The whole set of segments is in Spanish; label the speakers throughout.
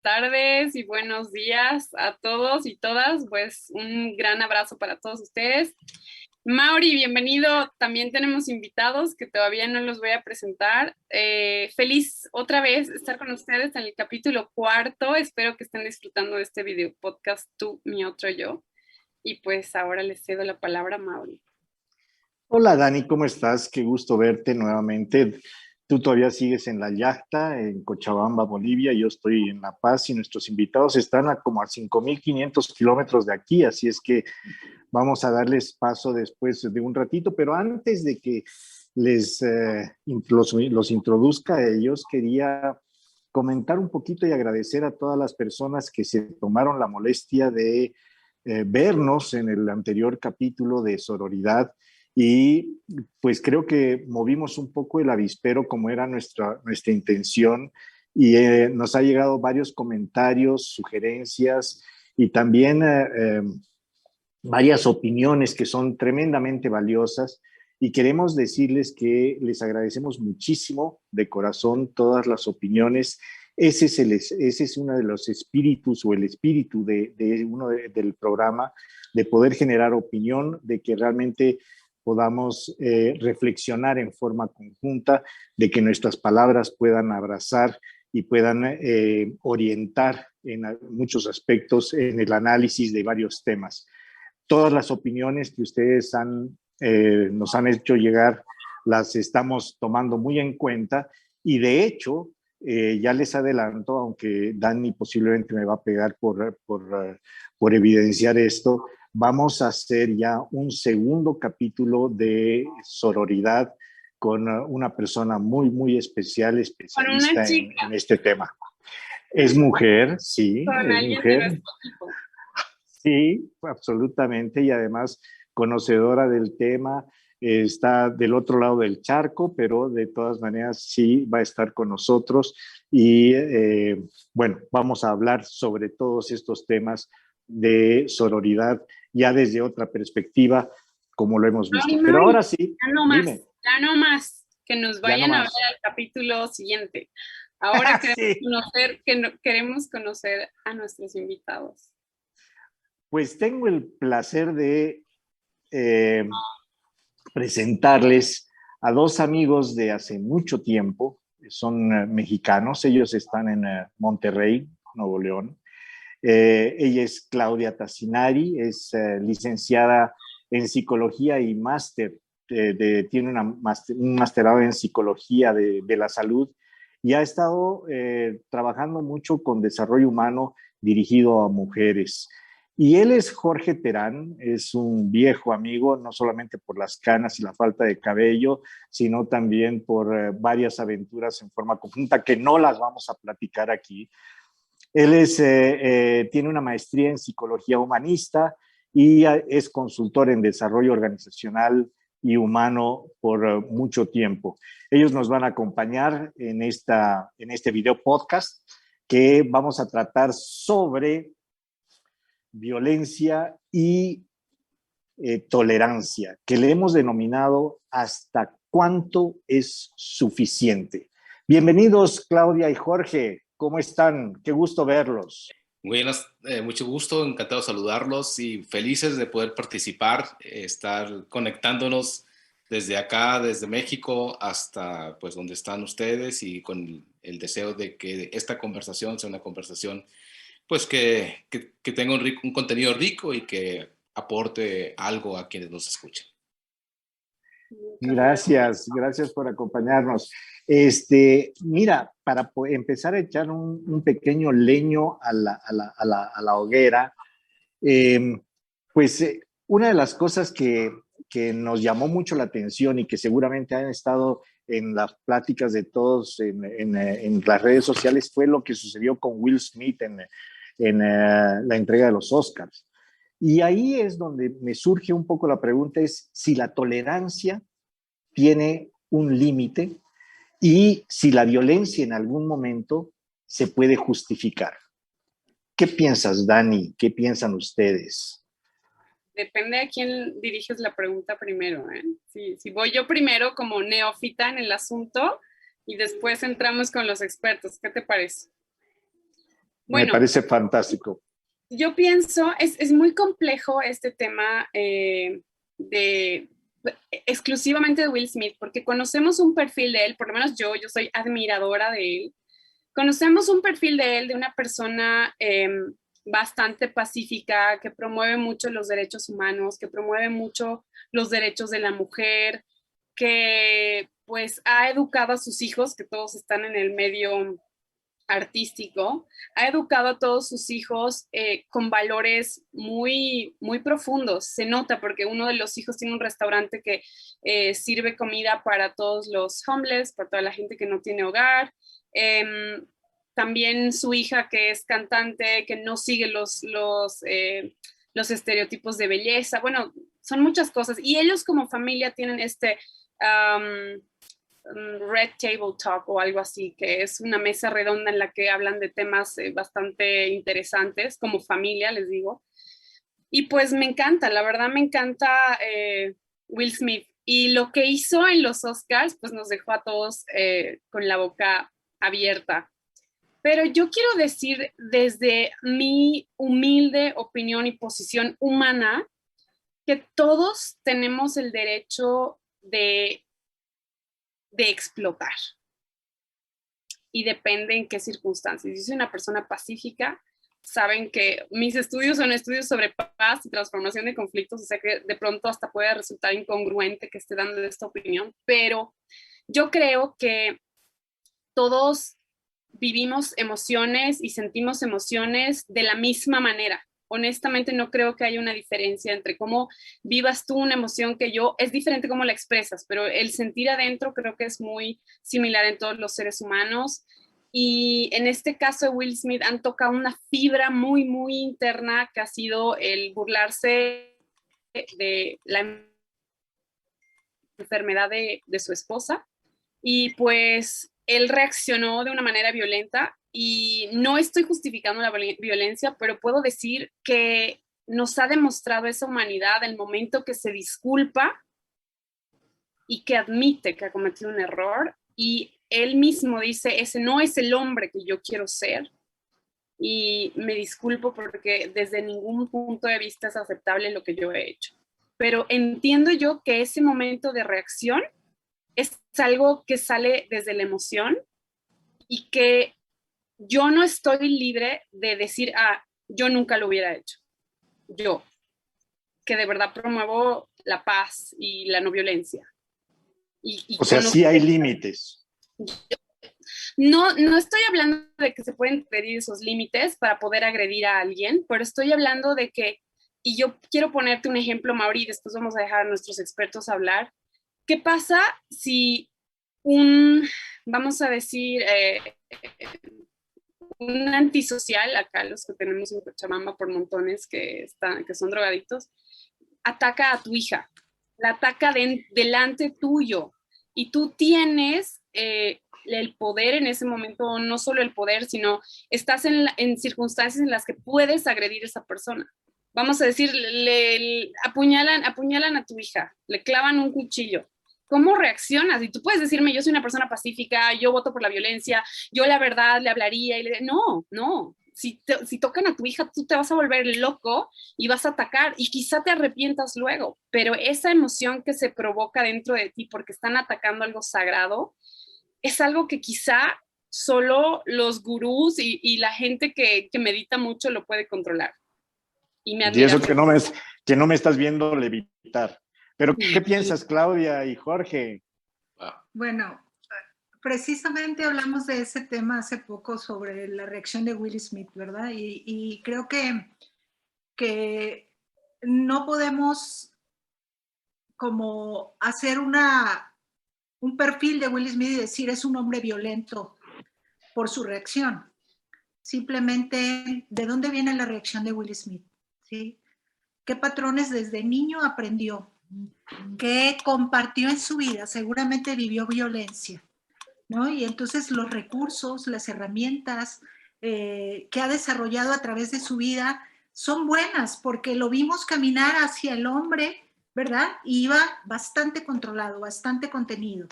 Speaker 1: tardes y buenos días a todos y todas. Pues un gran abrazo para todos ustedes. Mauri, bienvenido. También tenemos invitados que todavía no los voy a presentar. Feliz otra vez estar con ustedes en el capítulo 4. Espero que estén disfrutando de este video podcast Tú, mi otro yo. Y pues ahora les cedo la palabra a Mauri.
Speaker 2: Hola Dani, ¿cómo estás? Qué gusto verte nuevamente. Tú todavía sigues en La Yacta, en Cochabamba, Bolivia. Yo estoy en La Paz y nuestros invitados están como a 5.500 kilómetros de aquí, así es que vamos a darles paso después de un ratito, pero antes de que los introduzca a ellos, quería comentar un poquito y agradecer a todas las personas que se tomaron la molestia de vernos en el anterior capítulo de Sororidad. Y pues creo que movimos un poco el avispero como era nuestra intención y nos ha llegado varios comentarios, sugerencias y también varias opiniones que son tremendamente valiosas y queremos decirles que les agradecemos muchísimo de corazón todas las opiniones. Ese es uno de los espíritus o el espíritu del programa, de poder generar opinión, de que realmente podamos reflexionar en forma conjunta, de que nuestras palabras puedan abrazar y puedan orientar en muchos aspectos en el análisis de varios temas. Todas las opiniones que ustedes nos han hecho llegar las estamos tomando muy en cuenta y de hecho, ya les adelanto, aunque Dani posiblemente me va a pegar por evidenciar esto, vamos a hacer ya un segundo capítulo de sororidad con una persona muy, muy especial, especialista en este tema. Es mujer, sí,
Speaker 1: Con
Speaker 2: es
Speaker 1: alguien
Speaker 2: mujer.
Speaker 1: de nuestro equipo.
Speaker 2: Sí, absolutamente, y además conocedora del tema, está del otro lado del charco, pero de todas maneras sí va a estar con nosotros y bueno, vamos a hablar sobre todos estos temas de sororidad ya desde otra perspectiva, como lo hemos visto. Pero ahora sí, dime.
Speaker 1: Ya no más, que nos vayan a ver al capítulo siguiente. Ahora
Speaker 2: Sí.
Speaker 1: queremos conocer a nuestros invitados.
Speaker 2: Pues tengo el placer de presentarles a dos amigos de hace mucho tiempo. Son mexicanos, ellos están en Monterrey, Nuevo León. Ella es Claudia Tassinari, es licenciada en psicología y tiene un masterado en psicología de la salud y ha estado trabajando mucho con desarrollo humano dirigido a mujeres. Y él es Jorge Terán, es un viejo amigo, no solamente por las canas y la falta de cabello, sino también por varias aventuras en forma conjunta que no las vamos a platicar aquí. Él tiene una maestría en psicología humanista y es consultor en desarrollo organizacional y humano por mucho tiempo. Ellos nos van a acompañar en este video podcast que vamos a tratar sobre violencia y tolerancia, que le hemos denominado hasta cuánto es suficiente. Bienvenidos, Claudia y Jorge. ¿Cómo están? Qué gusto verlos.
Speaker 3: Buenas, mucho gusto, encantado de saludarlos y felices de poder participar, estar conectándonos desde acá, desde México hasta pues donde están ustedes y con el deseo de que esta conversación sea una conversación pues que tenga un contenido rico y que aporte algo a quienes nos escuchen.
Speaker 2: Gracias por acompañarnos. Mira, para empezar a echar un pequeño leño a la hoguera, pues una de las cosas que nos llamó mucho la atención y que seguramente han estado en las pláticas de todos en las redes sociales fue lo que sucedió con Will Smith en la entrega de los Oscars. Y ahí es donde me surge un poco la pregunta, es si la tolerancia tiene un límite y si la violencia en algún momento se puede justificar. ¿Qué piensas, Dani? ¿Qué piensan ustedes?
Speaker 1: Depende a quién diriges la pregunta primero, ¿eh? Si voy yo primero como neófita en el asunto y después entramos con los expertos, ¿qué te parece?
Speaker 2: Me
Speaker 1: Bueno,
Speaker 2: parece fantástico.
Speaker 1: yo pienso, es muy complejo este tema de exclusivamente de Will Smith, porque conocemos un perfil de él, por lo menos yo soy admiradora de él. Conocemos un perfil de él, de una persona bastante pacífica, que promueve mucho los derechos humanos, que promueve mucho los derechos de la mujer, que pues ha educado a sus hijos, que todos están en el medio artístico, ha educado a todos sus hijos con valores muy profundos. Se nota porque uno de los hijos tiene un restaurante que sirve comida para todos los homeless, para toda la gente que no tiene hogar. También su hija, que es cantante, que no sigue los estereotipos de belleza. Bueno, son muchas cosas. Y ellos como familia tienen este Red Table Talk o algo así, que es una mesa redonda en la que hablan de temas bastante interesantes, como familia, les digo. Y pues me encanta, la verdad me encanta Will Smith. Y lo que hizo en los Oscars, pues nos dejó a todos con la boca abierta. Pero yo quiero decir, desde mi humilde opinión y posición humana, que todos tenemos el derecho de explotar. Y depende en qué circunstancias. Yo soy una persona pacífica, saben que mis estudios son estudios sobre paz y transformación de conflictos, o sea que de pronto hasta puede resultar incongruente que esté dando esta opinión, pero yo creo que todos vivimos emociones y sentimos emociones de la misma manera. Honestamente no creo que haya una diferencia entre cómo vivas tú una emoción que yo, es diferente cómo la expresas, pero el sentir adentro creo que es muy similar en todos los seres humanos. Y en este caso de Will Smith han tocado una fibra muy interna que ha sido el burlarse de la enfermedad de su esposa. Y pues él reaccionó de una manera violenta y no estoy justificando la violencia, pero puedo decir que nos ha demostrado esa humanidad el momento que se disculpa y que admite que ha cometido un error y él mismo dice, ese no es el hombre que yo quiero ser y me disculpo porque desde ningún punto de vista es aceptable lo que yo he hecho. Pero entiendo yo que ese momento de reacción es algo que sale desde la emoción y que yo no estoy libre de decir, yo nunca lo hubiera hecho. Yo, que de verdad promuevo la paz y la no violencia.
Speaker 2: O sea, sí hay límites.
Speaker 1: No estoy hablando de que se pueden pedir esos límites para poder agredir a alguien, pero estoy hablando de que, y yo quiero ponerte un ejemplo, Mauri, y después vamos a dejar a nuestros expertos hablar. ¿Qué pasa si vamos a decir, un antisocial, acá los que tenemos en Cochabamba por montones que son drogadictos, ataca a tu hija, la ataca delante tuyo y tú tienes el poder en ese momento, no solo el poder, sino estás en circunstancias en las que puedes agredir a esa persona. Vamos a decir, le apuñalan a tu hija, le clavan un cuchillo. ¿Cómo reaccionas? Y tú puedes decirme, yo soy una persona pacífica, yo voto por la violencia, yo la verdad le hablaría. No. Si tocan a tu hija, tú te vas a volver loco y vas a atacar y quizá te arrepientas luego, pero esa emoción que se provoca dentro de ti porque están atacando algo sagrado es algo que quizá solo los gurús y la gente que medita mucho lo puede controlar. Y
Speaker 2: eso que no me estás viendo levitar. Pero, ¿qué piensas, Claudia y Jorge?
Speaker 4: Bueno, precisamente hablamos de ese tema hace poco sobre la reacción de Will Smith, ¿verdad? Y creo que no podemos como hacer un perfil de Will Smith y decir es un hombre violento por su reacción. Simplemente, ¿de dónde viene la reacción de Will Smith? ¿Sí? ¿Qué patrones desde niño aprendió? ¿Qué compartió en su vida? Seguramente vivió violencia, ¿no? Y entonces los recursos, las herramientas que ha desarrollado a través de su vida son buenas porque lo vimos caminar hacia el hombre, ¿verdad? Y iba bastante controlado, bastante contenido.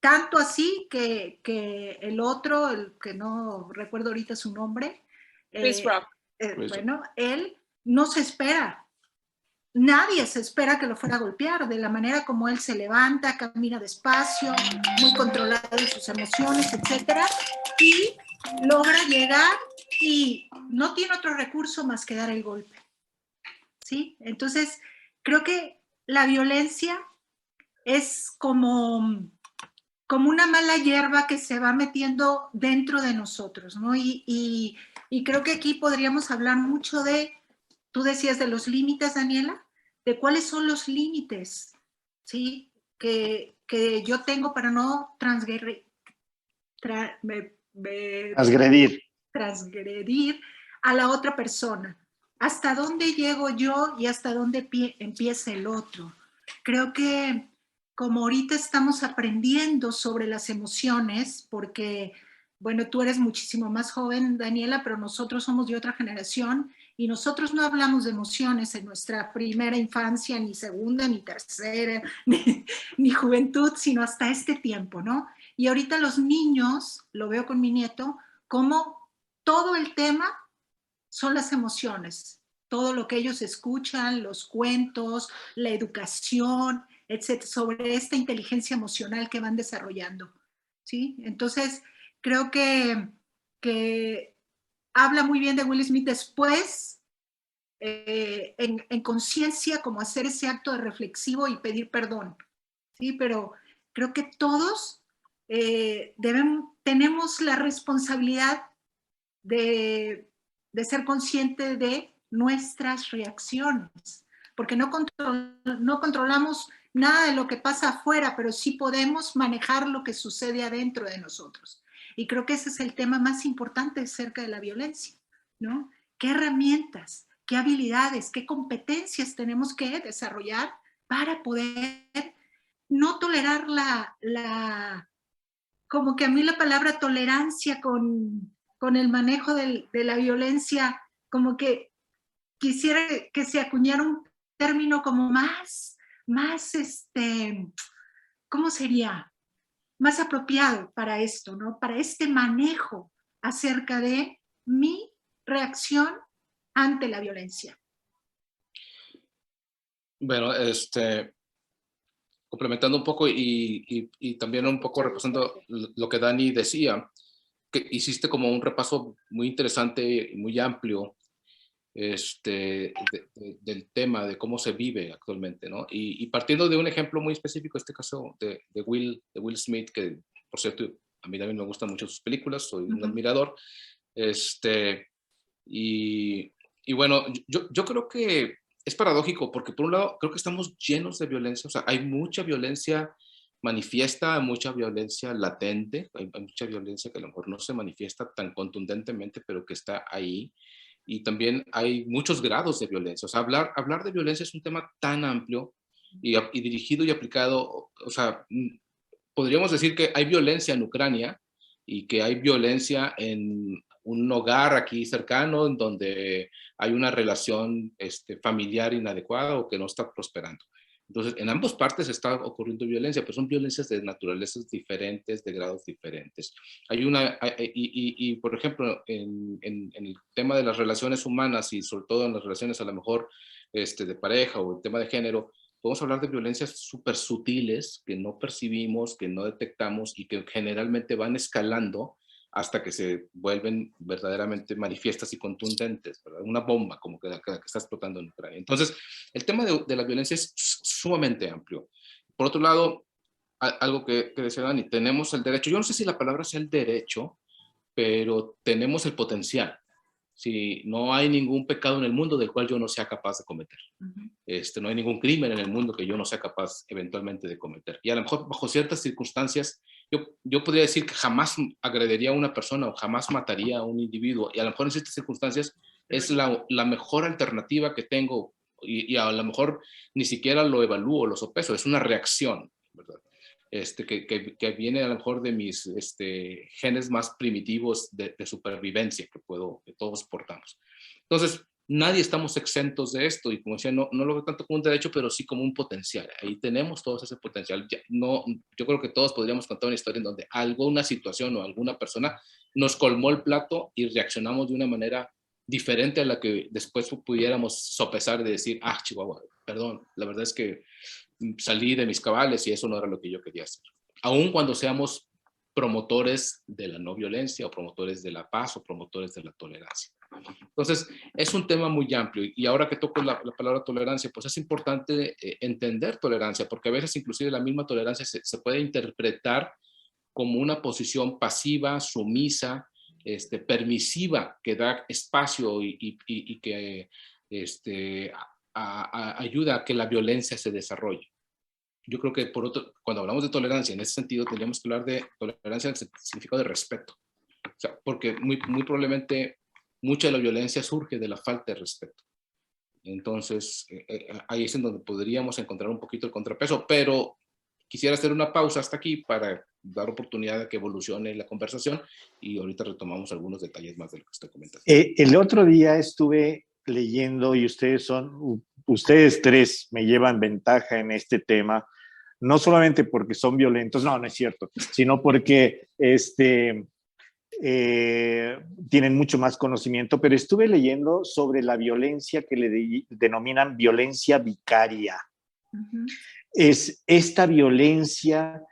Speaker 4: tanto así que el otro, el que no recuerdo ahorita su nombre,
Speaker 1: Chris Rock.
Speaker 4: bueno, él no se espera. Nadie se espera que lo fuera a golpear, de la manera como él se levanta, camina despacio, muy controlado en sus emociones, etcétera, y logra llegar y no tiene otro recurso más que dar el golpe. ¿Sí? Entonces, creo que la violencia es como una mala hierba que se va metiendo dentro de nosotros, ¿no? Y creo que aquí podríamos hablar mucho de, tú decías de los límites, Daniela, de cuáles son los límites, ¿sí? Que yo tengo para no transgredir a la otra persona. ¿Hasta dónde llego yo y hasta dónde empieza el otro? Creo que como ahorita estamos aprendiendo sobre las emociones, porque, bueno, tú eres muchísimo más joven, Daniela, pero nosotros somos de otra generación y nosotros no hablamos de emociones en nuestra primera infancia, ni segunda, ni tercera, ni juventud, sino hasta este tiempo, ¿no? Y ahorita los niños, lo veo con mi nieto, como todo el tema son las emociones, todo lo que ellos escuchan, los cuentos, la educación, etcétera, sobre esta inteligencia emocional que van desarrollando, ¿sí? Entonces, creo que habla muy bien de Will Smith después, en conciencia, como hacer ese acto de reflexivo y pedir perdón, ¿sí? Pero creo que todos tenemos la responsabilidad de ser consciente de nuestras reacciones, porque no controlamos nada de lo que pasa afuera, pero sí podemos manejar lo que sucede adentro de nosotros. Y creo que ese es el tema más importante acerca de la violencia, ¿no? ¿Qué herramientas, qué habilidades, qué competencias tenemos que desarrollar para poder no tolerar como que a mí la palabra tolerancia con el manejo de la violencia, como que quisiera que se acuñara un término como más, ¿cómo sería? Más apropiado para esto, ¿no? Para este manejo acerca de mi reacción ante la violencia.
Speaker 3: Bueno, complementando un poco y también un poco repasando lo que Dani decía, que hiciste como un repaso muy interesante y muy amplio del tema de cómo se vive actualmente, ¿no? Y partiendo de un ejemplo muy específico, este caso de Will Smith, que por cierto a mí también me gustan mucho sus películas, soy un admirador, y bueno, yo creo que es paradójico porque por un lado creo que estamos llenos de violencia, o sea, hay mucha violencia manifiesta, mucha violencia latente, hay mucha violencia que a lo mejor no se manifiesta tan contundentemente, pero que está ahí. Y también hay muchos grados de violencia. O sea, hablar de violencia es un tema tan amplio y dirigido y aplicado. O sea, podríamos decir que hay violencia en Ucrania y que hay violencia en un hogar aquí cercano en donde hay una relación familiar inadecuada o que no está prosperando. Entonces, en ambas partes está ocurriendo violencia, pero son violencias de naturalezas diferentes, de grados diferentes. Hay una, y por ejemplo, en el tema de las relaciones humanas y sobre todo en las relaciones a lo mejor de pareja o el tema de género, podemos hablar de violencias súper sutiles que no percibimos, que no detectamos y que generalmente van escalando hasta que se vuelven verdaderamente manifiestas y contundentes, ¿verdad? Una bomba como que está explotando en Ucrania. Entonces, el tema de la violencia es sumamente amplio. Por otro lado, algo que decía Dani, tenemos el derecho, yo no sé si la palabra sea el derecho, pero tenemos el potencial. Si no hay ningún pecado en el mundo del cual yo no sea capaz de cometer. No hay ningún crimen en el mundo que yo no sea capaz eventualmente de cometer. Y a lo mejor bajo ciertas circunstancias, yo podría decir que jamás agrediría a una persona o jamás mataría a un individuo. Y a lo mejor en ciertas circunstancias es la mejor alternativa que tengo y a lo mejor ni siquiera lo evalúo, lo sopeso. Es una reacción, ¿verdad? Que viene a lo mejor de mis genes más primitivos de supervivencia que todos portamos. Entonces, nadie estamos exentos de esto, y como decía, no lo veo tanto como un derecho, pero sí como un potencial. Ahí tenemos todos ese potencial. Yo creo que todos podríamos contar una historia en donde alguna situación o alguna persona nos colmó el plato y reaccionamos de una manera diferente a la que después pudiéramos sopesar de decir, Chihuahua, perdón, la verdad es que salí de mis cabales y eso no era lo que yo quería hacer. Aun cuando seamos promotores de la no violencia o promotores de la paz o promotores de la tolerancia. Entonces, es un tema muy amplio, y ahora que toco la palabra tolerancia, pues es importante entender tolerancia, porque a veces inclusive la misma tolerancia se puede interpretar como una posición pasiva, sumisa, permisiva, que da espacio y que ayuda a que la violencia se desarrolle. Yo creo que cuando hablamos de tolerancia, en ese sentido, tendríamos que hablar de tolerancia en el significado de respeto. O sea, porque muy probablemente mucha de la violencia surge de la falta de respeto. Entonces, ahí es en donde podríamos encontrar un poquito el contrapeso, pero quisiera hacer una pausa hasta aquí para dar oportunidad de que evolucione la conversación, y ahorita retomamos algunos detalles más de lo que estoy comentando.
Speaker 2: El otro día estuve leyendo, y ustedes tres me llevan ventaja en este tema, no solamente porque son violentos, no es cierto, sino porque tienen mucho más conocimiento, pero estuve leyendo sobre la violencia que le denominan violencia vicaria. Uh-huh. Es esta violencia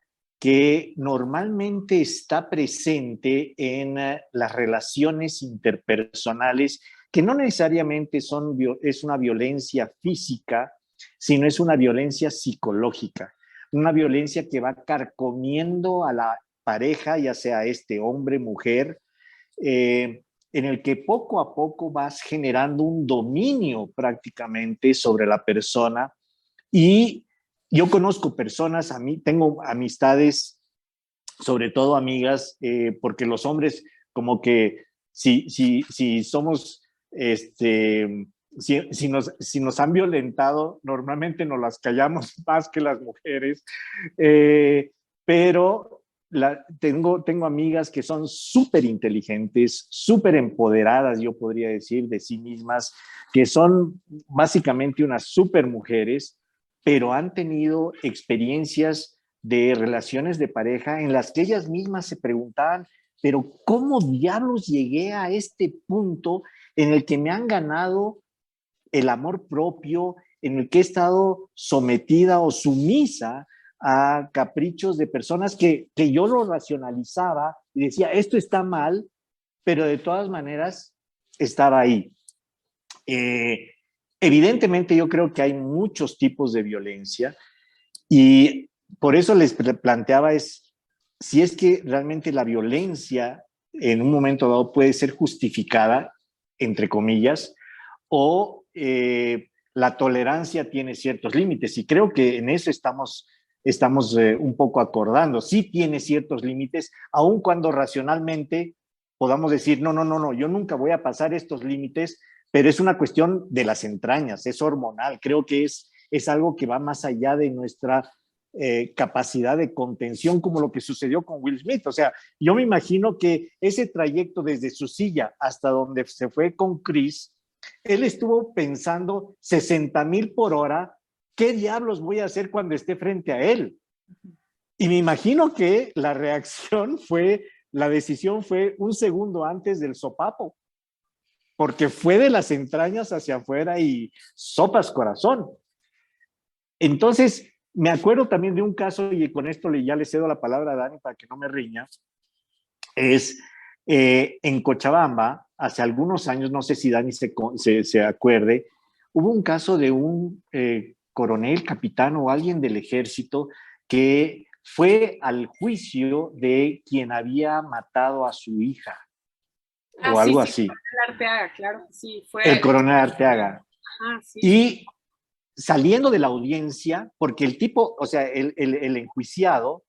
Speaker 2: que normalmente está presente en las relaciones interpersonales, que no necesariamente es una violencia física, sino es una violencia psicológica, una violencia que va carcomiendo a la pareja, ya sea hombre, mujer, en el que poco a poco vas generando un dominio prácticamente sobre la persona. Y yo conozco personas, tengo amistades, sobre todo amigas, porque los hombres como que si somos, si nos han violentado, normalmente nos las callamos más que las mujeres, pero tengo amigas que son súper inteligentes, súper empoderadas, yo podría decir, de sí mismas, que son básicamente unas súper mujeres, pero han tenido experiencias de relaciones de pareja en las que ellas mismas se preguntaban, pero ¿cómo diablos llegué a este punto en el que me han ganado el amor propio, en el que he estado sometida o sumisa a caprichos de personas que yo lo racionalizaba y decía, esto está mal, pero de todas maneras estaba ahí. Evidentemente yo creo que hay muchos tipos de violencia, y por eso les planteaba si es que realmente la violencia en un momento dado puede ser justificada, entre comillas, o la tolerancia tiene ciertos límites, y creo que en eso estamos un poco acordando. Sí tiene ciertos límites, aun cuando racionalmente podamos decir, no, yo nunca voy a pasar estos límites, pero es una cuestión de las entrañas, es hormonal. Creo que es algo que va más allá de nuestra capacidad de contención, como lo que sucedió con Will Smith. O sea, yo me imagino que ese trayecto desde su silla hasta donde se fue con Chris, él estuvo pensando 60,000 por hora, ¿qué diablos voy a hacer cuando esté frente a él? Y me imagino que la decisión fue un segundo antes del sopapo, porque fue de las entrañas hacia afuera y sopas corazón. Entonces, me acuerdo también de un caso, y con esto ya le cedo la palabra a Dani para que no me riña, en Cochabamba, hace algunos años, no sé si Dani se acuerde, hubo un caso de un coronel, capitán o alguien del ejército que fue al juicio de quien había matado a su hija. O algo así.
Speaker 1: El coronel Arteaga, claro, sí.
Speaker 2: El coronel Arteaga.
Speaker 1: Ajá, sí.
Speaker 2: Y saliendo de la audiencia, porque el tipo, o sea, el enjuiciado,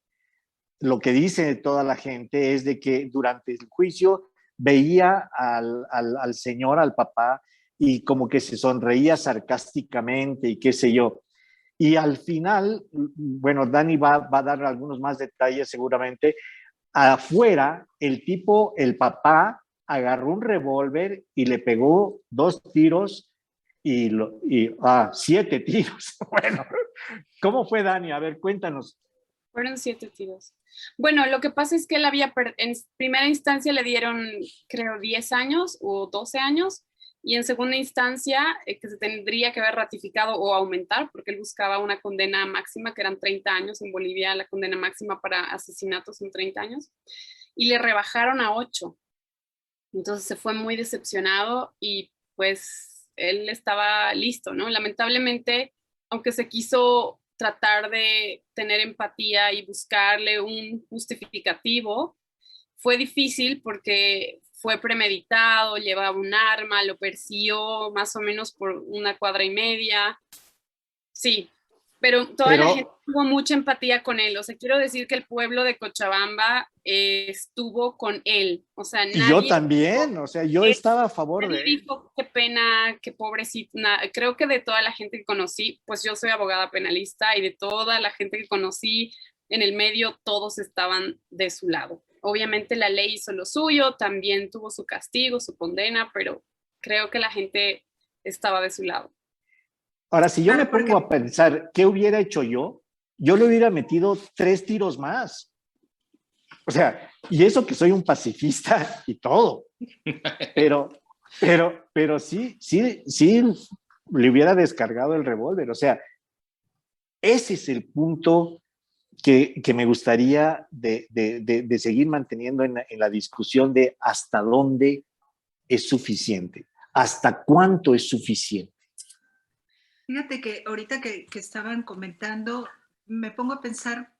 Speaker 2: lo que dice toda la gente es de que durante el juicio veía al señor, al papá, y como que se sonreía sarcásticamente y qué sé yo. Y al final, bueno, Dani va a dar algunos más detalles seguramente, afuera el papá agarró un revólver y le pegó 2 tiros y 7 tiros. Bueno, ¿cómo fue, Dani? A ver, cuéntanos.
Speaker 1: Fueron 7 tiros. Bueno, lo que pasa es que él en primera instancia le dieron, creo, 10 años o 12 años, y en segunda instancia, que se tendría que haber ratificado o aumentar, porque él buscaba una condena máxima, que eran 30 años. En Bolivia la condena máxima para asesinatos son 30 años, y le rebajaron a 8. Entonces se fue muy decepcionado y pues él estaba listo, ¿no? Lamentablemente, aunque se quiso tratar de tener empatía y buscarle un justificativo, fue difícil porque fue premeditado, llevaba un arma, lo persiguió más o menos por 1,5 cuadras. Sí, pero toda la gente tuvo mucha empatía con él. O sea, quiero decir que el pueblo de Cochabamba estuvo con él. O sea, nadie...
Speaker 2: Y yo también, o sea, yo estaba a favor de él.
Speaker 1: Dijo, qué pena, qué pobrecito. Creo que de toda la gente que conocí, pues yo soy abogada penalista, y de toda la gente que conocí en el medio, todos estaban de su lado. Obviamente la ley hizo lo suyo, también tuvo su castigo, su condena, pero creo que la gente estaba de su lado.
Speaker 2: Ahora, si yo me pongo a pensar qué hubiera hecho yo le hubiera metido 3 tiros más. O sea, y eso que soy un pacifista y todo. Pero sí le hubiera descargado el revólver. O sea, ese es el punto que me gustaría de seguir manteniendo en la discusión de hasta dónde es suficiente, hasta cuánto es suficiente.
Speaker 4: Fíjate que ahorita que estaban comentando, me pongo a pensar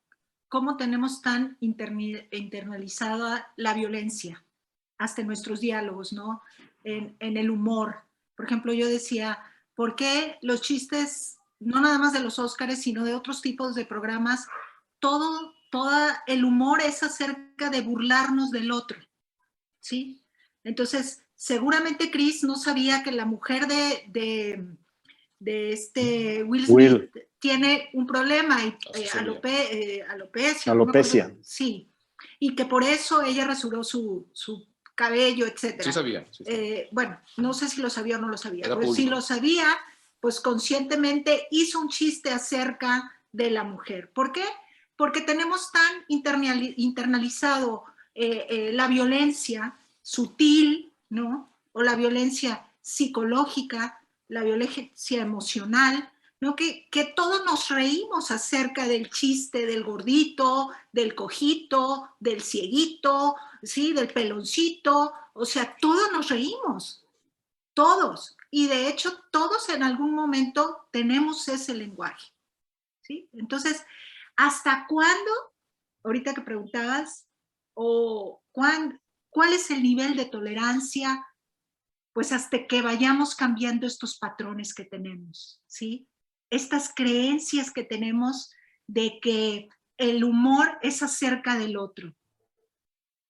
Speaker 4: cómo tenemos tan internalizada la violencia, hasta en nuestros diálogos, ¿no? En el humor. Por ejemplo, yo decía, ¿por qué los chistes, no nada más de los Óscares, sino de otros tipos de programas, todo el humor es acerca de burlarnos del otro, ¿sí? Entonces, seguramente Chris no sabía que la mujer de Will Smith tiene un problema, alopecia. Sí, y que por eso ella rasuró su cabello, etc.
Speaker 3: Sí sabía.
Speaker 4: Bueno, no sé si lo sabía o no lo sabía, pero si lo sabía, pues conscientemente hizo un chiste acerca de la mujer. ¿Por qué? Porque tenemos tan internalizado la violencia sutil, ¿no? O la violencia psicológica, la violencia emocional, ¿no? Que todos nos reímos acerca del chiste del gordito, del cojito, del cieguito, ¿sí? Del peloncito. O sea, todos nos reímos, todos. Y de hecho, todos en algún momento tenemos ese lenguaje, ¿sí? Entonces, ¿hasta cuándo? Ahorita que preguntabas, ¿cuál es el nivel de tolerancia? Pues hasta que vayamos cambiando estos patrones que tenemos, ¿sí? Estas creencias que tenemos de que el humor es acerca del otro,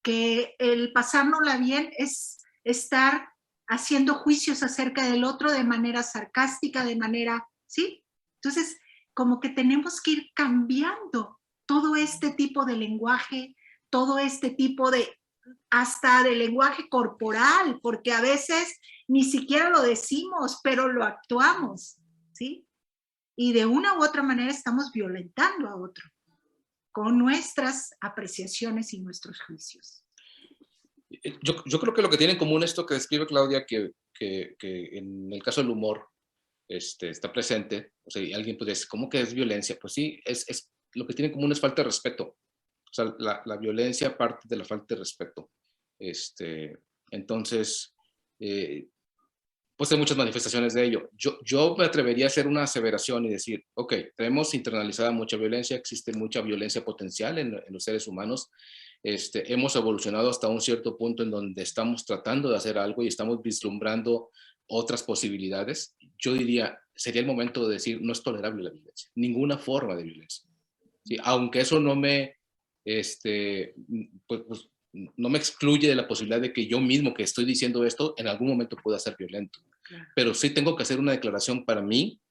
Speaker 4: que el pasárnosla bien es estar haciendo juicios acerca del otro de manera sarcástica, de manera, ¿sí? Entonces, como que tenemos que ir cambiando todo este tipo de lenguaje, todo este tipo hasta de lenguaje corporal, porque a veces ni siquiera lo decimos, pero lo actuamos, ¿sí? Y de una u otra manera estamos violentando a otro con nuestras apreciaciones y nuestros juicios.
Speaker 3: Yo creo que lo que tiene en común esto que describe Claudia, que en el caso del humor está presente, o sea, y alguien puede decir, ¿cómo que es violencia? Pues sí, lo que tiene en común es falta de respeto. O sea, la violencia parte de la falta de respeto. Entonces, pues hay muchas manifestaciones de ello. Yo me atrevería a hacer una aseveración y decir, ok, tenemos internalizada mucha violencia, existe mucha violencia potencial en los seres humanos. Hemos evolucionado hasta un cierto punto en donde estamos tratando de hacer algo y estamos vislumbrando otras posibilidades. Yo diría, sería el momento de decir, no es tolerable la violencia, ninguna forma de violencia. ¿Sí? Aunque eso no me, pues, no me excluye de la posibilidad de que yo mismo que estoy diciendo esto en algún momento pueda ser violento. Claro. Pero sí tengo que hacer una declaración para mí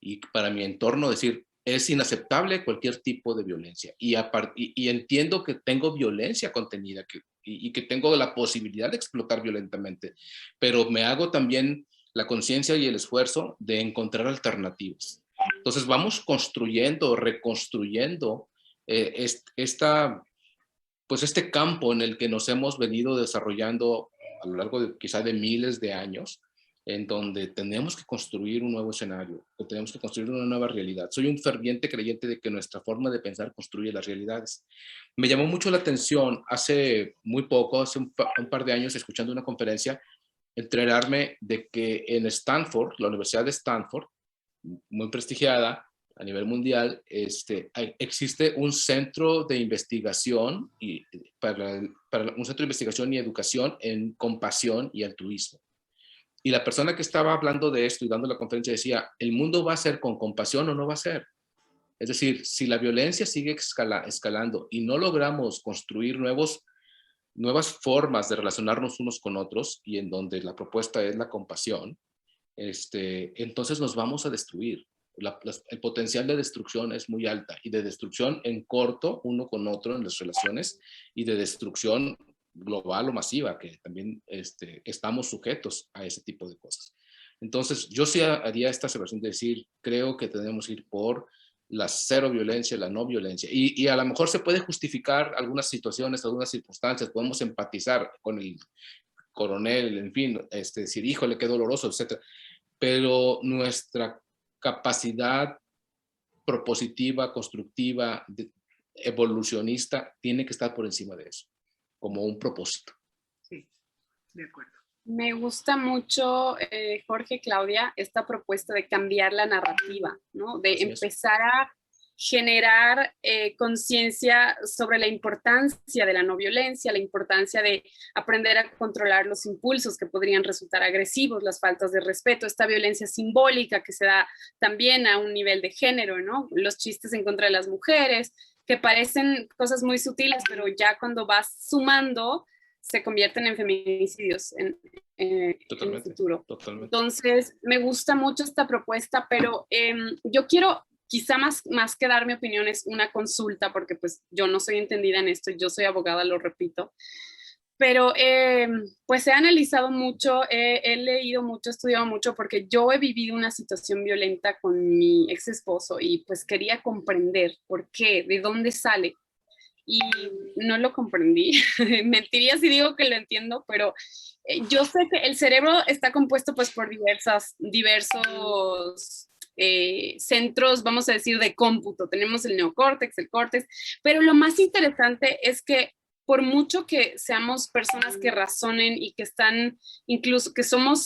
Speaker 3: y para mi entorno, decir, es inaceptable cualquier tipo de violencia. Y entiendo que tengo violencia contenida, y que tengo la posibilidad de explotar violentamente, pero me hago también la conciencia y el esfuerzo de encontrar alternativas. Entonces vamos construyendo, reconstruyendo pues este campo en el que nos hemos venido desarrollando a lo largo de quizá de miles de años, en donde tenemos que construir un nuevo escenario, que tenemos que construir una nueva realidad. Soy un ferviente creyente de que nuestra forma de pensar construye las realidades. Me llamó mucho la atención hace muy poco, hace un par de años, escuchando una conferencia, enterarme de que en Stanford, la Universidad de Stanford, muy prestigiada a nivel mundial, existe un centro de investigación un centro de investigación y educación en compasión y altruismo. Y la persona que estaba hablando de esto y dando la conferencia decía, ¿el mundo va a ser con compasión o no va a ser? Es decir, si la violencia sigue escalando y no logramos construir nuevas formas de relacionarnos unos con otros, y en donde la propuesta es la compasión, entonces nos vamos a destruir. El potencial de destrucción es muy alta, y de destrucción en corto, uno con otro en las relaciones, y de destrucción global o masiva, que también estamos sujetos a ese tipo de cosas. Entonces, yo sí haría esta observación de decir, creo que tenemos que ir por la cero violencia, la no violencia. Y a lo mejor se puede justificar algunas situaciones, algunas circunstancias, podemos empatizar con el coronel, en fin, decir, híjole, qué doloroso, etc. Pero nuestra capacidad propositiva, constructiva, evolucionista, tiene que estar por encima de eso, como un propósito.
Speaker 4: Sí, de acuerdo.
Speaker 1: Me gusta mucho, Jorge, Claudia, esta propuesta de cambiar la narrativa, ¿no? De empezar a generar conciencia sobre la importancia de la no violencia, la importancia de aprender a controlar los impulsos que podrían resultar agresivos, las faltas de respeto, esta violencia simbólica que se da también a un nivel de género, ¿no? Los chistes en contra de las mujeres, que parecen cosas muy sutiles, pero ya cuando vas sumando, se convierten en feminicidios en el futuro.
Speaker 3: Totalmente.
Speaker 1: Entonces, me gusta mucho esta propuesta, pero yo quiero, quizá más que dar mi opinión, es una consulta, porque pues yo no soy entendida en esto, yo soy abogada, lo repito, pero pues he analizado mucho, he leído mucho, he estudiado mucho, porque yo he vivido una situación violenta con mi ex esposo y pues quería comprender por qué, de dónde sale. Y no lo comprendí. Mentiría si digo que lo entiendo, pero yo sé que el cerebro está compuesto pues por diversos centros, vamos a decir, de cómputo. Tenemos el neocórtex, el córtex, pero lo más interesante es que por mucho que seamos personas que razonen y que están, incluso que somos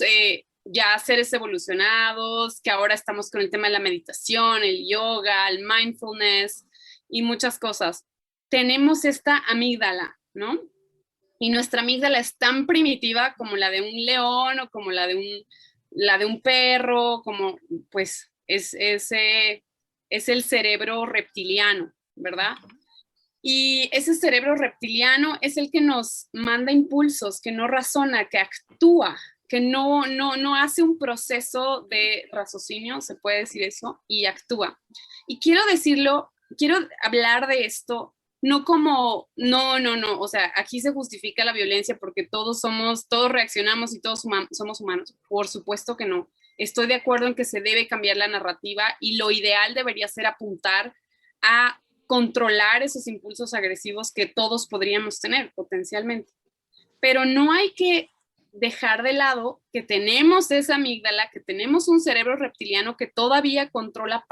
Speaker 1: ya seres evolucionados, que ahora estamos con el tema de la meditación, el yoga, el mindfulness y muchas cosas, tenemos esta amígdala, ¿no? Y nuestra amígdala es tan primitiva como la de un león o como la de un perro, como pues es el cerebro reptiliano, ¿verdad? Y ese cerebro reptiliano es el que nos manda impulsos, que no razona, que actúa, que no hace un proceso de raciocinio, se puede decir eso, y actúa. Y quiero hablar de esto no como, no, o sea, aquí se justifica la violencia porque todos reaccionamos y todos somos humanos. Por supuesto que no. Estoy de acuerdo en que se debe cambiar la narrativa y lo ideal debería ser apuntar a controlar esos impulsos agresivos que todos podríamos tener potencialmente. Pero no hay que dejar de lado que tenemos esa amígdala, que tenemos un cerebro reptiliano que todavía controla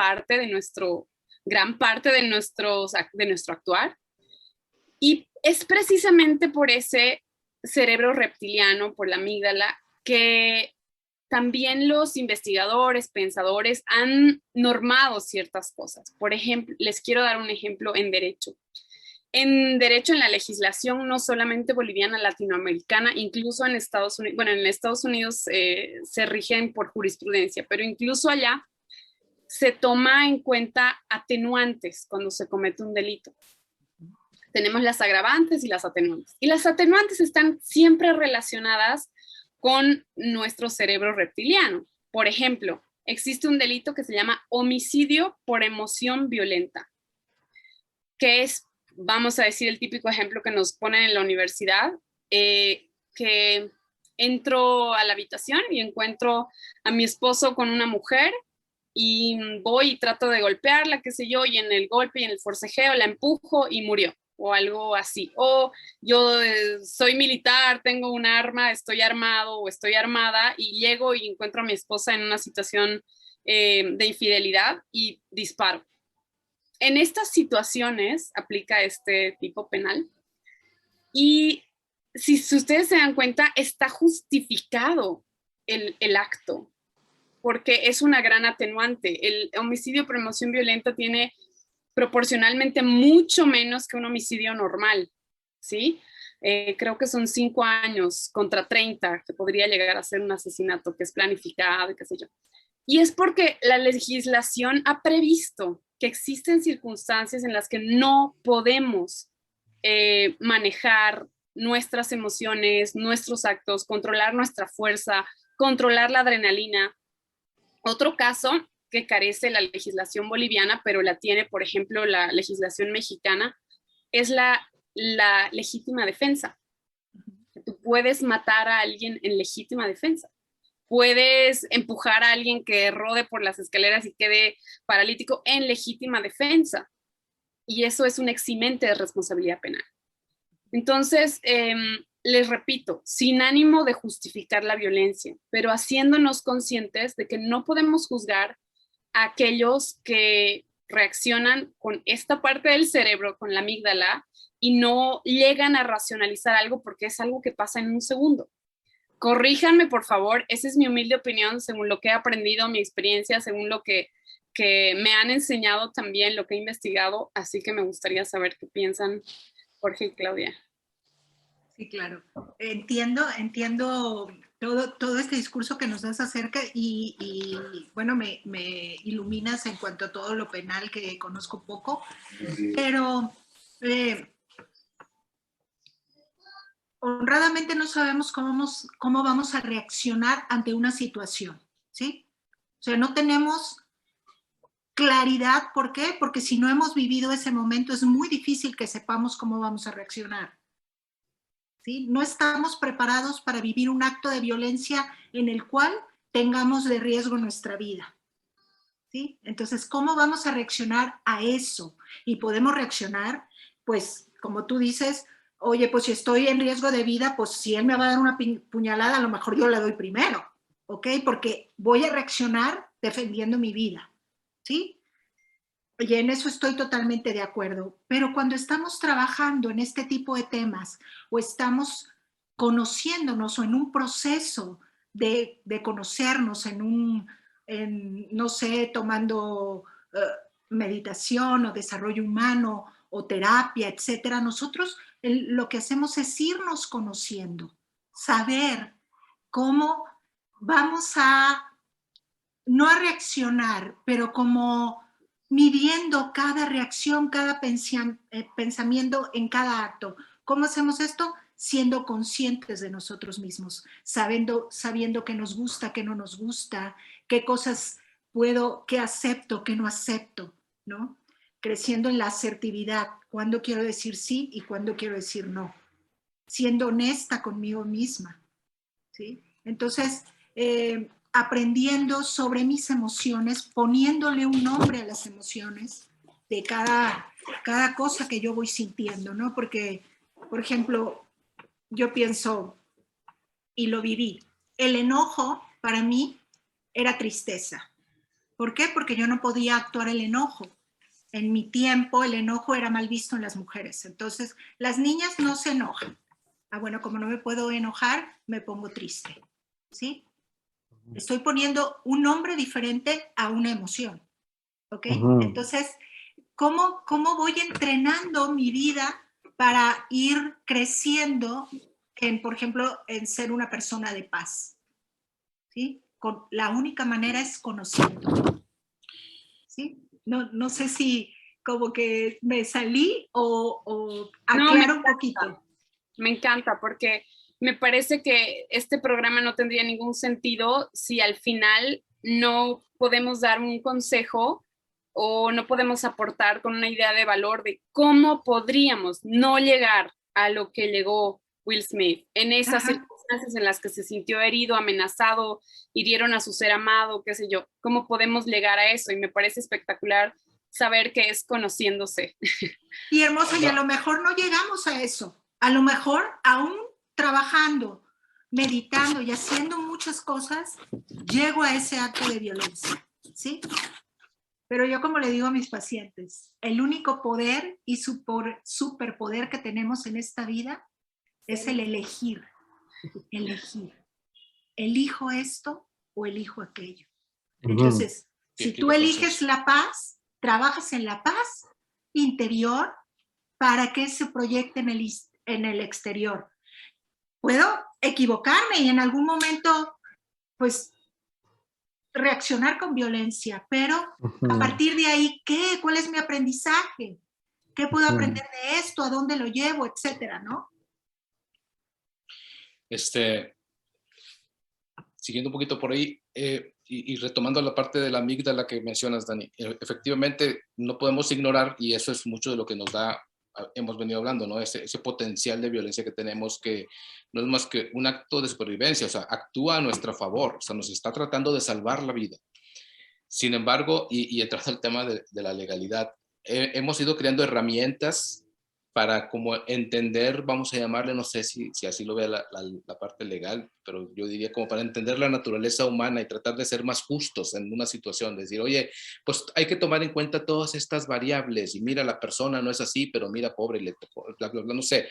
Speaker 1: gran parte de nuestro actuar. Y es precisamente por ese cerebro reptiliano, por la amígdala, que también los investigadores, pensadores han normado ciertas cosas. Por ejemplo, les quiero dar un ejemplo en derecho. En derecho, en la legislación, no solamente boliviana, latinoamericana, incluso en Estados Unidos, bueno, en Estados Unidos se rigen por jurisprudencia, pero incluso allá se toma en cuenta atenuantes cuando se comete un delito. Tenemos las agravantes y las atenuantes. Y las atenuantes están siempre relacionadas con nuestro cerebro reptiliano. Por ejemplo, existe un delito que se llama homicidio por emoción violenta, que es vamos a decir el típico ejemplo que nos ponen en la universidad, que entro a la habitación y encuentro a mi esposo con una mujer y voy y trato de golpearla, qué sé yo, y en el golpe y en el forcejeo la empujo y murió, o algo así. O yo soy militar, tengo un arma, estoy armado o estoy armada y llego y encuentro a mi esposa en una situación de infidelidad y disparo. En estas situaciones aplica este tipo penal y si ustedes se dan cuenta, está justificado el acto, porque es una gran atenuante. El homicidio por emoción violenta tiene proporcionalmente mucho menos que un homicidio normal, ¿sí? Creo que son 5 años contra 30 que podría llegar a ser un asesinato que es planificado y qué sé yo. Y es porque la legislación ha previsto que existen circunstancias en las que no podemos manejar nuestras emociones, nuestros actos, controlar nuestra fuerza, controlar la adrenalina. Otro caso que carece la legislación boliviana, pero la tiene, por ejemplo, la legislación mexicana, es la legítima defensa. Tú puedes matar a alguien en legítima defensa. Puedes empujar a alguien que rode por las escaleras y quede paralítico en legítima defensa. Y eso es un eximente de responsabilidad penal. Entonces, les repito, sin ánimo de justificar la violencia, pero haciéndonos conscientes de que no podemos juzgar a aquellos que reaccionan con esta parte del cerebro, con la amígdala, y no llegan a racionalizar algo porque es algo que pasa en un segundo. Corríjanme, por favor, esa es mi humilde opinión, según lo que he aprendido, mi experiencia, según lo que me han enseñado también, lo que he investigado, así que me gustaría saber qué piensan Jorge y Claudia.
Speaker 4: Sí, claro. Entiendo todo este discurso que nos das acerca y bueno, me iluminas en cuanto a todo lo penal que conozco poco, pero honradamente no sabemos cómo vamos a reaccionar ante una situación, ¿sí? O sea, no tenemos claridad. ¿Por qué? Porque si no hemos vivido ese momento es muy difícil que sepamos cómo vamos a reaccionar. ¿Sí? No estamos preparados para vivir un acto de violencia en el cual tengamos de riesgo nuestra vida. ¿Sí? Entonces, ¿cómo vamos a reaccionar a eso? Y podemos reaccionar, pues, como tú dices, oye, pues si estoy en riesgo de vida, pues si él me va a dar una puñalada, a lo mejor yo le doy primero, ¿ok? Porque voy a reaccionar defendiendo mi vida, ¿sí? Y en eso estoy totalmente de acuerdo. Pero cuando estamos trabajando en este tipo de temas o estamos conociéndonos o en un proceso de conocernos no sé, tomando meditación o desarrollo humano o terapia, etcétera, nosotros lo que hacemos es irnos conociendo, saber cómo vamos a, no a reaccionar, pero como midiendo cada reacción, cada pensamiento en cada acto. ¿Cómo hacemos esto? Siendo conscientes de nosotros mismos, sabiendo qué nos gusta, qué no nos gusta, qué cosas qué acepto, qué no acepto, ¿no? Creciendo en la asertividad, cuándo quiero decir sí y cuándo quiero decir no. Siendo honesta conmigo misma, ¿sí? Entonces, aprendiendo sobre mis emociones, poniéndole un nombre a las emociones de cada cosa que yo voy sintiendo, ¿no? Porque, por ejemplo, yo pienso, y lo viví, el enojo para mí era tristeza. ¿Por qué? Porque yo no podía actuar el enojo. En mi tiempo el enojo era mal visto en las mujeres. Entonces, las niñas no se enojan. Ah, bueno, como no me puedo enojar, me pongo triste, ¿sí? Estoy poniendo un nombre diferente a una emoción, ¿ok? Entonces, ¿cómo voy entrenando mi vida para ir creciendo por ejemplo, en ser una persona de paz? ¿Sí? La única manera es conociendo, ¿sí? No sé si como que me salí o aclaro un poquito.
Speaker 1: Me encanta porque me parece que este programa no tendría ningún sentido si al final no podemos dar un consejo o no podemos aportar con una idea de valor de cómo podríamos no llegar a lo que llegó Will Smith en esas circunstancias en las que se sintió herido, amenazado, hirieron a su ser amado, qué sé yo, cómo podemos llegar a eso, y me parece espectacular saber que es conociéndose.
Speaker 4: Y hermosa, y a lo mejor no llegamos a eso, a lo mejor aún trabajando, meditando y haciendo muchas cosas, llego a ese acto de violencia, ¿sí? Pero yo, como le digo a mis pacientes, el único poder y superpoder que tenemos en esta vida es el elegir. Elegir. ¿Elijo esto o elijo aquello? Entonces, si tú eliges la paz, trabajas en la paz interior para que se proyecte en el exterior. Puedo equivocarme y en algún momento, pues, reaccionar con violencia, pero a partir de ahí, ¿qué? ¿Cuál es mi aprendizaje? ¿Qué puedo aprender de esto? ¿A dónde lo llevo? Etcétera, ¿no?
Speaker 3: Siguiendo un poquito por ahí y retomando la parte de la amígdala que mencionas, Dani, efectivamente no podemos ignorar, y eso es mucho de lo que nos da, hemos venido hablando, ¿no? Ese potencial de violencia que tenemos, que no es más que un acto de supervivencia, o sea, actúa a nuestro favor, o sea, nos está tratando de salvar la vida. Sin embargo, y entrando al tema de la legalidad, hemos ido creando herramientas para como entender, vamos a llamarle, no sé si así lo ve la parte legal, pero yo diría como para entender la naturaleza humana y tratar de ser más justos en una situación, decir, oye, pues hay que tomar en cuenta todas estas variables, y mira, la persona no es así, pero mira, pobre, le tocó, bla, bla, bla, no sé.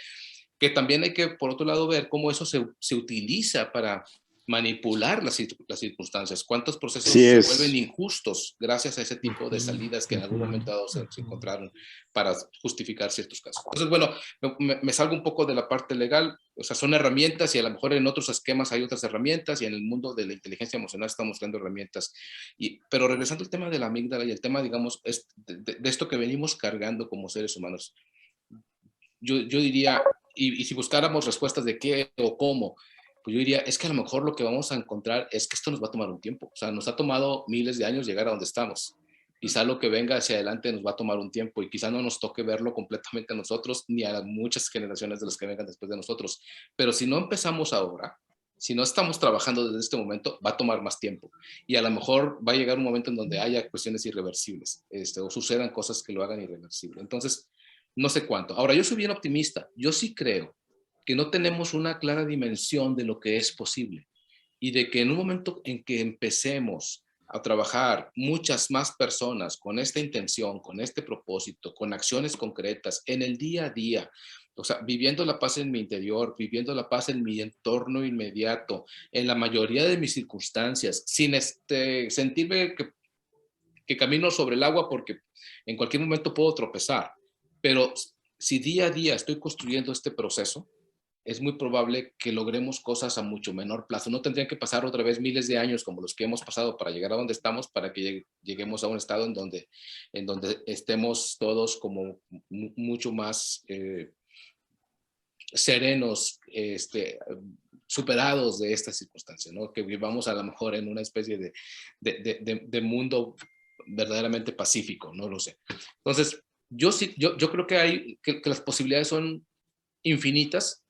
Speaker 3: Que también hay que, por otro lado, ver cómo eso se utiliza para manipular las circunstancias, cuántos procesos se vuelven injustos gracias a ese tipo de salidas que en algún momento dado se encontraron para justificar ciertos casos. Entonces, bueno, me salgo un poco de la parte legal, o sea, son herramientas, y a lo mejor en otros esquemas hay otras herramientas, y en el mundo de la inteligencia emocional estamos creando herramientas. Pero regresando al tema de la amígdala y el tema, digamos, de esto que venimos cargando como seres humanos, yo diría, y si buscáramos respuestas de qué o cómo, pues yo diría, es que a lo mejor lo que vamos a encontrar es que esto nos va a tomar un tiempo. O sea, nos ha tomado miles de años llegar a donde estamos. Quizá lo que venga hacia adelante nos va a tomar un tiempo, y quizá no nos toque verlo completamente a nosotros ni a muchas generaciones de las que vengan después de nosotros. Pero si no empezamos ahora, si no estamos trabajando desde este momento, va a tomar más tiempo. Y a lo mejor va a llegar un momento en donde haya cuestiones irreversibles, o sucedan cosas que lo hagan irreversible. Entonces, no sé cuánto. Ahora, yo soy bien optimista. Yo sí creo que no tenemos una clara dimensión de lo que es posible, y de que en un momento en que empecemos a trabajar muchas más personas con esta intención, con este propósito, con acciones concretas en el día a día, o sea, viviendo la paz en mi interior, viviendo la paz en mi entorno inmediato, en la mayoría de mis circunstancias, sin sentirme que camino sobre el agua, porque en cualquier momento puedo tropezar. Pero si día a día estoy construyendo este proceso, es muy probable que logremos cosas a mucho menor plazo. No tendrían que pasar otra vez miles de años como los que hemos pasado para llegar a donde estamos, para que lleguemos a un estado en donde estemos todos como mucho más serenos, superados de estas circunstancias, ¿no? Que vivamos a lo mejor en una especie de mundo verdaderamente pacífico, no lo sé. Entonces, yo creo que las posibilidades son infinitas,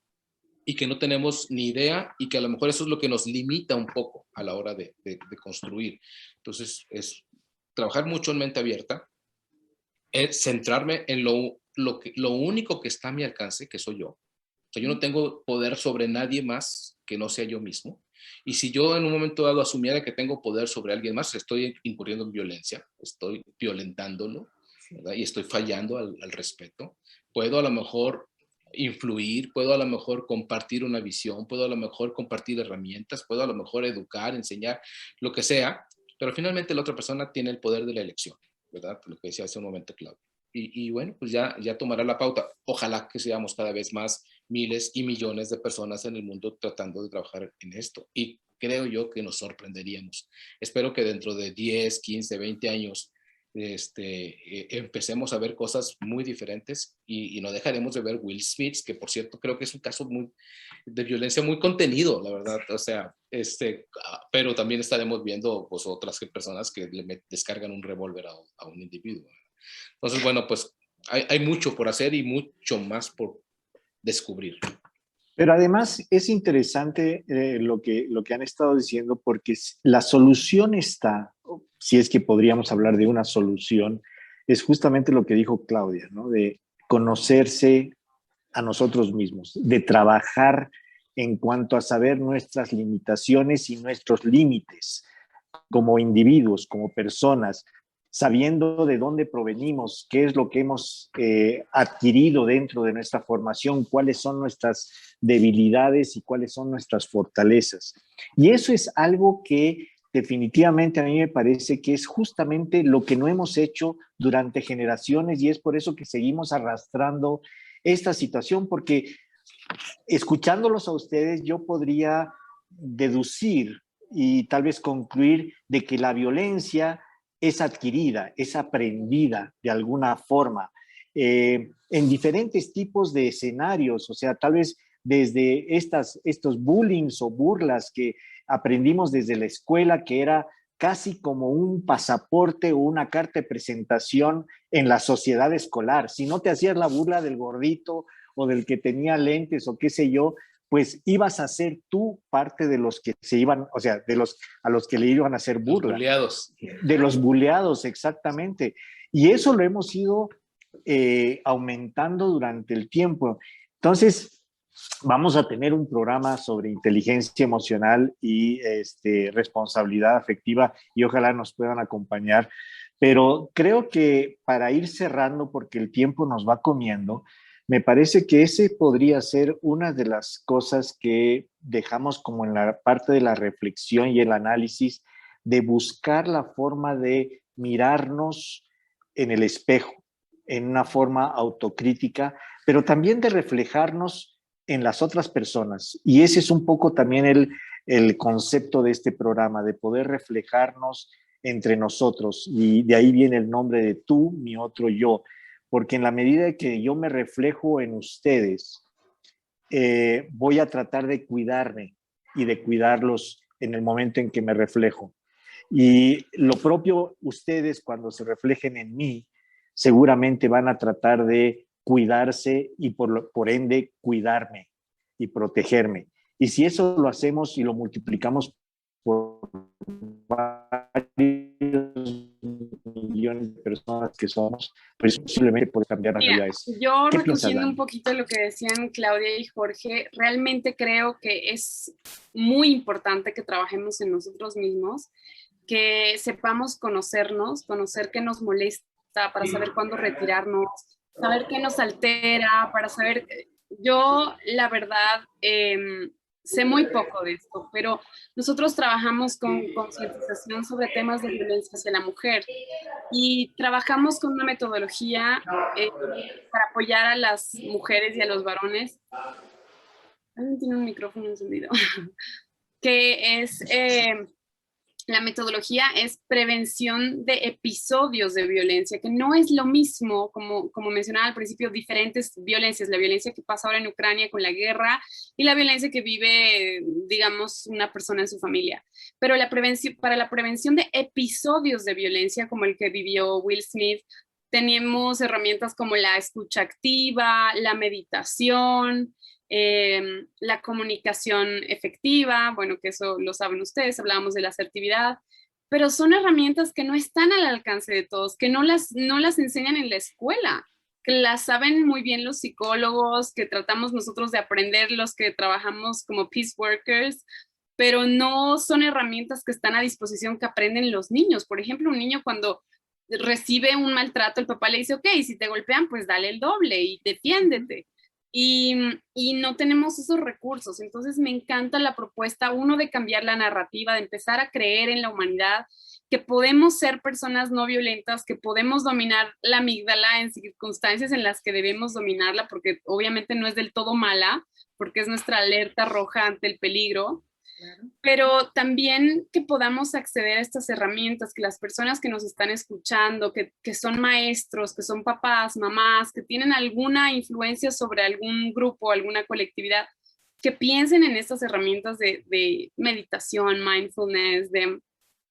Speaker 3: y que no tenemos ni idea, y que a lo mejor eso es lo que nos limita un poco a la hora de construir. Entonces, es trabajar mucho en mente abierta, es centrarme en lo único que está a mi alcance, que soy yo. O sea, yo no tengo poder sobre nadie más que no sea yo mismo. Y si yo en un momento dado asumiera que tengo poder sobre alguien más, estoy incurriendo en violencia, estoy violentándolo, ¿verdad? Y estoy fallando al respeto. Puedo a lo mejor influir, puedo a lo mejor compartir una visión, puedo a lo mejor compartir herramientas, puedo a lo mejor educar, enseñar, lo que sea, pero finalmente la otra persona tiene el poder de la elección, ¿verdad? Lo que decía hace un momento clave. Y bueno, pues ya tomará la pauta. Ojalá que seamos cada vez más miles y millones de personas en el mundo tratando de trabajar en esto. Y creo yo que nos sorprenderíamos. Espero que dentro de 10, 15, 20 años empecemos a ver cosas muy diferentes y no dejaremos de ver Will Smith, que por cierto creo que es un caso de violencia muy contenido, la verdad, o sea, pero también estaremos viendo pues otras personas que le descargan un revólver a un individuo. Entonces, bueno, pues hay mucho por hacer y mucho más por descubrir.
Speaker 2: Pero además es interesante lo que han estado diciendo, porque la solución está, si es que podríamos hablar de una solución, es justamente lo que dijo Claudia, ¿no? De conocerse a nosotros mismos, de trabajar en cuanto a saber nuestras limitaciones y nuestros límites como individuos, como personas, sabiendo de dónde provenimos, qué es lo que hemos adquirido dentro de nuestra formación, cuáles son nuestras debilidades y cuáles son nuestras fortalezas. Y eso es algo que definitivamente a mí me parece que es justamente lo que no hemos hecho durante generaciones, y es por eso que seguimos arrastrando esta situación, porque escuchándolos a ustedes yo podría deducir y tal vez concluir de que la violencia es adquirida, es aprendida de alguna forma, en diferentes tipos de escenarios, o sea, tal vez desde estos bullings o burlas que aprendimos desde la escuela, que era casi como un pasaporte o una carta de presentación en la sociedad escolar. Si no te hacías la burla del gordito o del que tenía lentes o qué sé yo, pues ibas a ser tú parte de los que se iban, o sea, a los que le iban a hacer burla.
Speaker 3: Los buleados.
Speaker 2: De los buleados, exactamente. Y eso lo hemos ido aumentando durante el tiempo. Entonces, vamos a tener un programa sobre inteligencia emocional y responsabilidad afectiva, y ojalá nos puedan acompañar. Pero creo que para ir cerrando, porque el tiempo nos va comiendo, me parece que ese podría ser una de las cosas que dejamos como en la parte de la reflexión y el análisis, de buscar la forma de mirarnos en el espejo, en una forma autocrítica, pero también de reflejarnos en las otras personas. Y ese es un poco también el concepto de este programa, de poder reflejarnos entre nosotros. Y de ahí viene el nombre de tú, mi otro yo. Porque en la medida que yo me reflejo en ustedes, voy a tratar de cuidarme y de cuidarlos en el momento en que me reflejo. Y lo propio, ustedes cuando se reflejen en mí, seguramente van a tratar de cuidarse y por ende cuidarme y protegerme. Y si eso lo hacemos y lo multiplicamos por varios millones de personas que somos, pues posiblemente puede cambiar las realidades.
Speaker 1: Yo recogiendo un poquito lo que decían Claudia y Jorge, realmente creo que es muy importante que trabajemos en nosotros mismos, que sepamos conocernos, conocer qué nos molesta para saber cuándo retirarnos, saber qué nos altera, para saber... Yo, la verdad, sé muy poco de esto, pero nosotros trabajamos con concientización sobre temas de violencia hacia la mujer y trabajamos con una metodología para apoyar a las mujeres y a los varones. Alguien tiene un micrófono encendido. Que es... la metodología es prevención de episodios de violencia, que no es lo mismo, como mencionaba al principio, diferentes violencias, la violencia que pasa ahora en Ucrania con la guerra y la violencia que vive, digamos, una persona en su familia. Pero para la prevención de episodios de violencia, como el que vivió Will Smith, tenemos herramientas como la escucha activa, la meditación, la comunicación efectiva, bueno, que eso lo saben ustedes, hablábamos de la asertividad, pero son herramientas que no están al alcance de todos, que no las enseñan en la escuela, que las saben muy bien los psicólogos, que tratamos nosotros de aprender los que trabajamos como peace workers, pero no son herramientas que están a disposición que aprenden los niños. Por ejemplo, un niño cuando recibe un maltrato, el papá le dice, ok, si te golpean, pues dale el doble y defiéndete. Y no tenemos esos recursos. Entonces me encanta la propuesta, uno, de cambiar la narrativa, de empezar a creer en la humanidad, que podemos ser personas no violentas, que podemos dominar la amígdala en circunstancias en las que debemos dominarla, porque obviamente no es del todo mala, porque es nuestra alerta roja ante el peligro, pero también que podamos acceder a estas herramientas, que las personas que nos están escuchando, que son maestros, que son papás, mamás, que tienen alguna influencia sobre algún grupo, alguna colectividad, que piensen en estas herramientas de meditación, mindfulness, de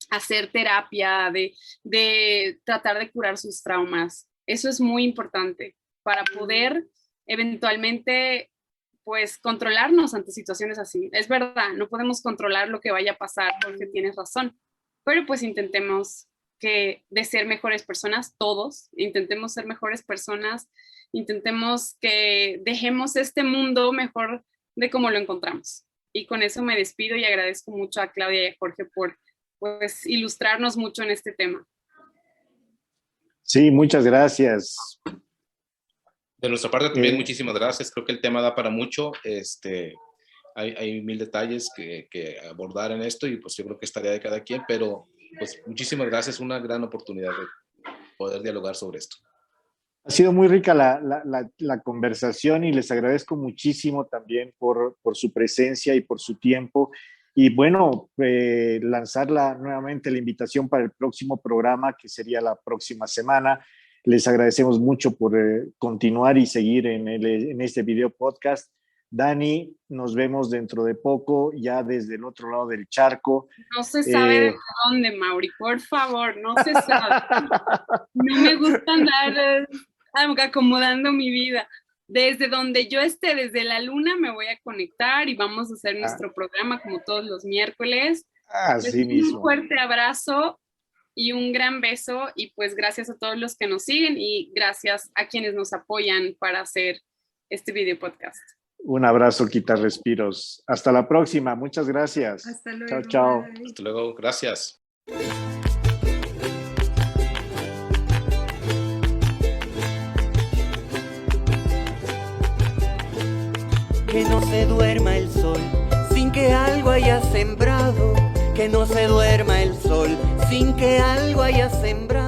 Speaker 1: hacer terapia, de tratar de curar sus traumas. Eso es muy importante para poder eventualmente, pues, controlarnos ante situaciones así. Es verdad, no podemos controlar lo que vaya a pasar, porque tienes razón, pero pues intentemos de ser mejores personas, todos, intentemos ser mejores personas, intentemos que dejemos este mundo mejor de cómo lo encontramos. Y con eso me despido y agradezco mucho a Claudia y a Jorge por, pues, ilustrarnos mucho en este tema.
Speaker 2: Sí, muchas gracias.
Speaker 3: De nuestra parte también muchísimas gracias. Creo que el tema da para mucho. Hay mil detalles que abordar en esto y pues yo creo que es tarea de cada quien, pero pues muchísimas gracias. Una gran oportunidad de poder dialogar sobre esto.
Speaker 2: Ha sido muy rica la conversación y les agradezco muchísimo también por su presencia y por su tiempo. Y bueno, lanzar nuevamente la invitación para el próximo programa, que sería la próxima semana. Les agradecemos mucho por continuar y seguir en este video podcast. Dani, nos vemos dentro de poco, ya desde el otro lado del charco.
Speaker 1: No se sabe de dónde, Mauri, por favor, no se sabe. No me gusta andar acomodando mi vida. Desde donde yo esté, desde la luna, me voy a conectar y vamos a hacer nuestro programa como todos los miércoles.
Speaker 2: Así mismo.
Speaker 1: Un fuerte abrazo y un gran beso, y pues gracias a todos los que nos siguen y gracias a quienes nos apoyan para hacer este video podcast.
Speaker 2: Un abrazo, quita respiros. Hasta la próxima. Muchas gracias.
Speaker 4: Hasta luego.
Speaker 2: Chao, chao.
Speaker 4: Bye.
Speaker 3: Hasta luego. Gracias.
Speaker 5: Que no se duerma el sol sin que algo haya sembrado. Que no se duerma el sol sin que algo haya sembrado.